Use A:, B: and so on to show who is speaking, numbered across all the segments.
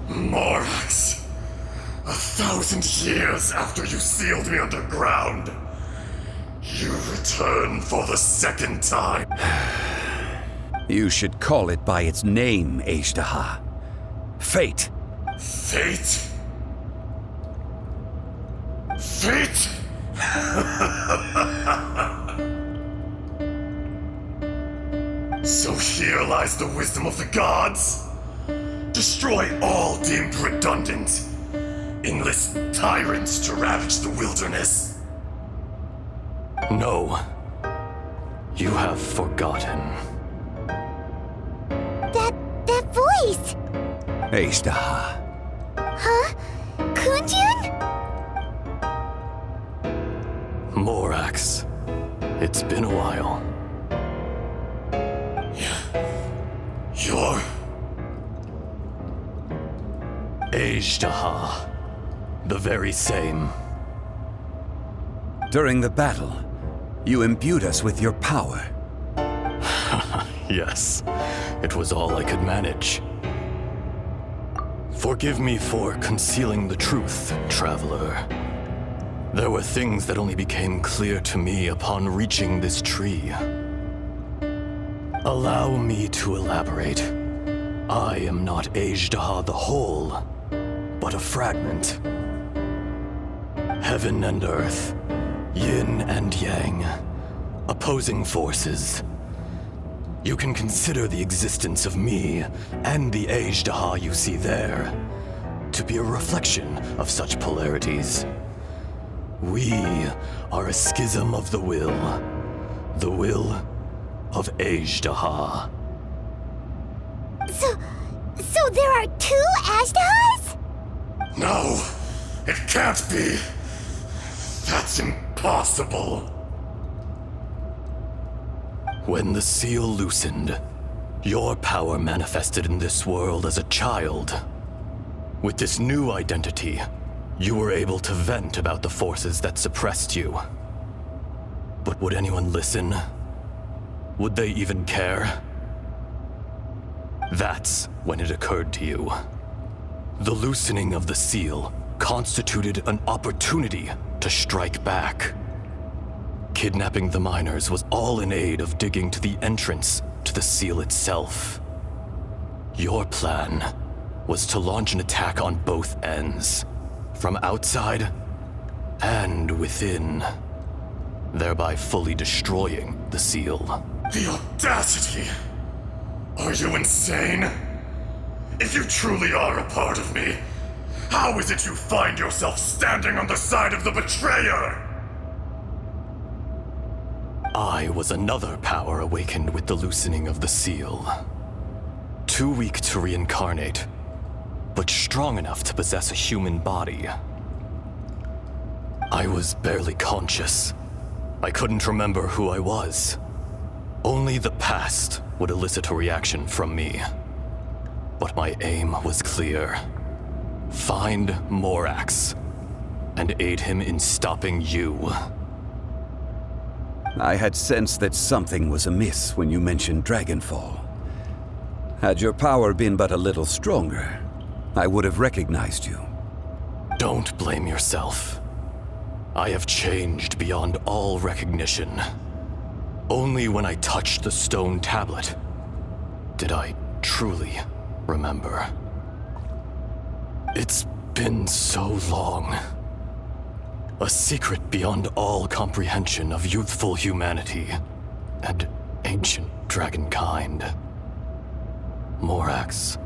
A: Morax, 1,000 years after you sealed me underground, you return for the second time.
B: You should call it by its name, Azhdaha. Fate.
A: Fate? Fate? So here lies the wisdom of the gods. Destroy all deemed redundant. Enlist tyrants to ravage the wilderness.
C: No. You have forgotten.
D: That voice!
B: Azhdaha.
D: Huh? Kunjun?
C: Morax. It's been a while.
A: You're...
C: Azhdaha. The very same.
B: During the battle, you imbued us with your power.
C: Yes, it was all I could manage. Forgive me for concealing the truth, traveler. There were things that only became clear to me upon reaching this tree. Allow me to elaborate. I am not Azhdaha the whole, but a fragment. Heaven and earth, yin and yang, opposing forces. You can consider the existence of me and the Azhdaha you see there to be a reflection of such polarities. We are a schism of the will of Azhdaha.
D: So there are two Azhdahas?
A: No, it can't be. That's impossible.
C: When the seal loosened, your power manifested in this world as a child. With this new identity, you were able to vent about the forces that suppressed you. But would anyone listen? Would they even care? That's when it occurred to you. The loosening of the seal constituted an opportunity to strike back. Kidnapping the miners was all in aid of digging to the entrance to the seal itself. Your plan was to launch an attack on both ends, from outside and within, thereby fully destroying the seal.
A: The audacity! Are you insane? If you truly are a part of me, how is it you find yourself standing on the side of the betrayer?
C: I was another power awakened with the loosening of the seal. Too weak to reincarnate, but strong enough to possess a human body. I was barely conscious. I couldn't remember who I was. Only the past would elicit a reaction from me. But my aim was clear. Find Morax, and aid him in stopping you.
B: I had sensed that something was amiss when you mentioned Dragonfall. Had your power been but a little stronger, I would have recognized you.
C: Don't blame yourself. I have changed beyond all recognition. Only when I touched the stone tablet did I truly remember. It's been so long. A secret beyond all comprehension of youthful humanity and ancient dragonkind. Morax,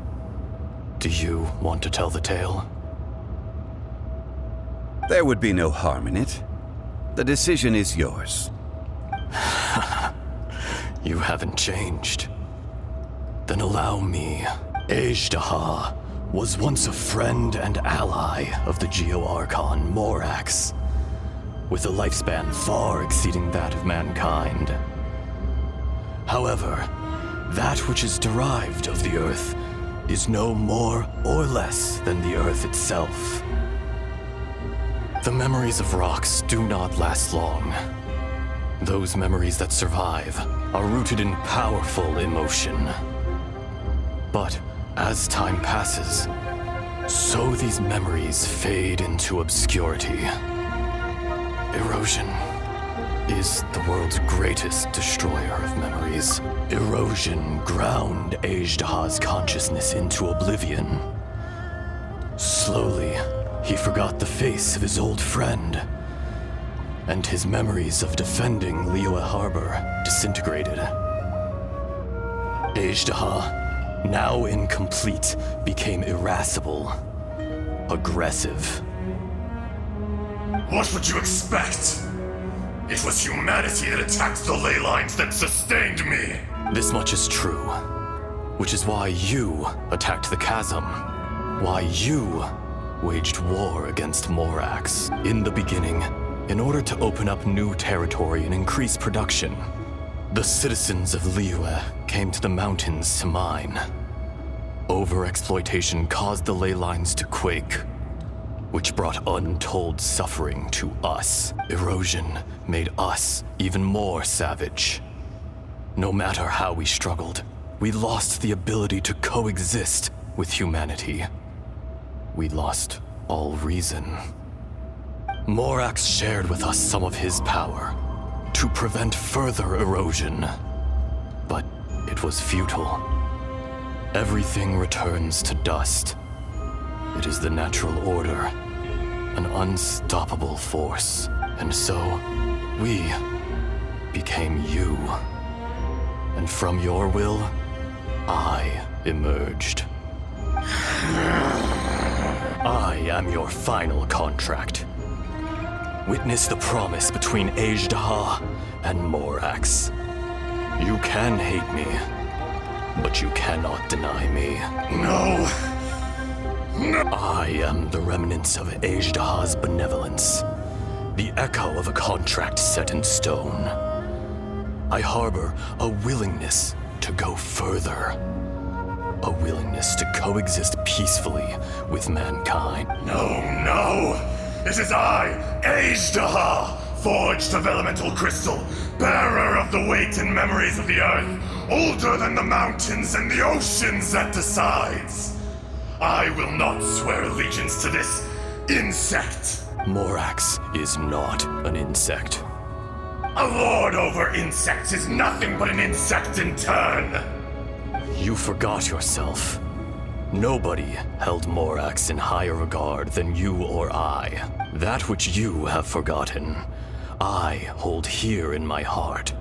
C: do you want to tell the tale?
B: There would be no harm in it. The decision is yours.
C: You haven't changed. Then allow me. Azhdaha was once a friend and ally of the Geo-Archon Morax, with a lifespan far exceeding that of mankind. However, that which is derived of the Earth is no more or less than the Earth itself. The memories of rocks do not last long. Those memories that survive are rooted in powerful emotion. But as time passes, So these memories fade into obscurity. Erosion is the world's greatest destroyer of memories. Erosion ground Azhdaha's consciousness into oblivion. Slowly, he forgot the face of his old friend, and his memories of defending Liyue Harbor disintegrated. Azhdaha, now incomplete, became irascible, aggressive.
A: What would you expect? It was humanity that attacked the ley lines that sustained me.
C: This much is true, which is why you attacked the chasm, why you waged war against Morax. In the beginning, in order to open up new territory and increase production, the citizens of Liyue came to the mountains to mine. Overexploitation caused the ley lines to quake, which brought untold suffering to us. Erosion made us even more savage. No matter how we struggled, we lost the ability to coexist with humanity. We lost all reason. Morax shared with us some of his power to prevent further erosion, but it was futile. Everything returns to dust. It is the natural order, an unstoppable force. And so, we became you. And from your will, I emerged. I am your final contract. Witness the promise between Azhdaha and Morax. You can hate me, but you cannot deny me.
A: No.
C: I am the remnants of Azhdaha's benevolence, the echo of a contract set in stone. I harbor a willingness to go further, a willingness to coexist peacefully with mankind.
A: No. It is I, Azhdaha, forged of elemental crystal, bearer of the weight and memories of the earth, older than the mountains and the oceans that decides. I will not swear allegiance to this insect.
C: Morax is not an insect.
A: A lord over insects is nothing but an insect in turn.
C: You forgot yourself. Nobody held Morax in higher regard than you or I. That which you have forgotten, I hold here in my heart.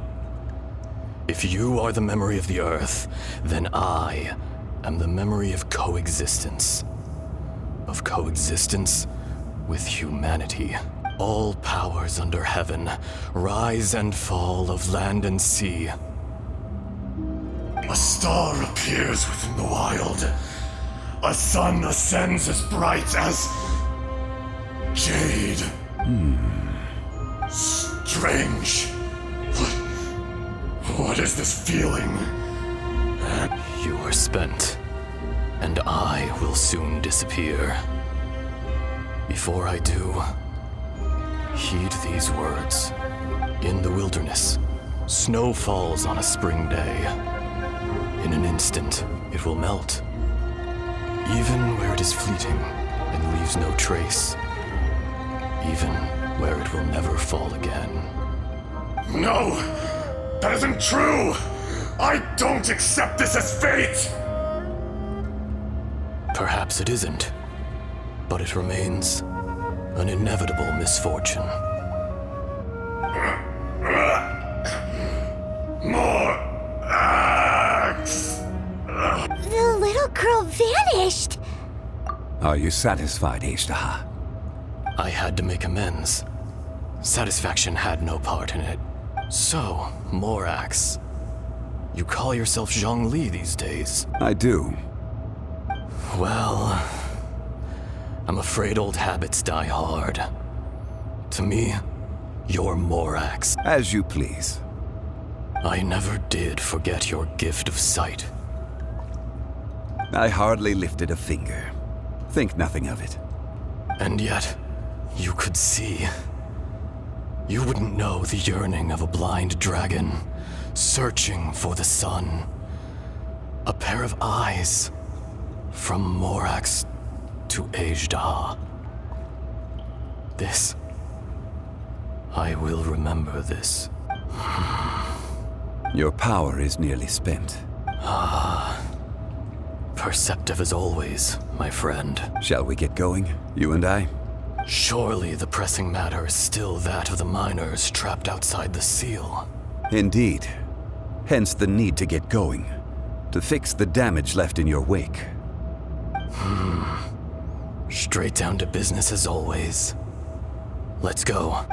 C: If you are the memory of the earth, then I am the memory of coexistence. Of coexistence with humanity. All powers under heaven, rise and fall of land and sea.
A: A star appears within the wild. A sun ascends as bright as jade. Strange. What is this feeling?
C: You are spent, and I will soon disappear. Before I do, heed these words. In the wilderness, snow falls on a spring day. In an instant, it will melt. Even where it is fleeting and leaves no trace. Even where it will never fall again.
A: No! That isn't true! I don't accept this as fate!
C: Perhaps it isn't, but it remains an inevitable misfortune.
A: More axe!
D: The little girl vanished!
B: Are you satisfied, Azhdaha?
C: I had to make amends. Satisfaction had no part in it. So, Morax, you call yourself Zhongli these days.
B: I do.
C: Well, I'm afraid old habits die hard. To me, you're Morax.
B: As you please.
C: I never did forget your gift of sight.
B: I hardly lifted a finger. Think nothing of it.
C: And yet, you could see. You wouldn't know the yearning of a blind dragon, searching for the sun. A pair of eyes from Morax to Azhdaha. This... I will remember this.
B: Your power is nearly spent.
C: Perceptive as always, my friend.
B: Shall we get going, you and I?
C: Surely the pressing matter is still that of the miners trapped outside the seal.
B: Indeed. Hence the need to get going. To fix the damage left in your wake.
C: Straight down to business as always. Let's go.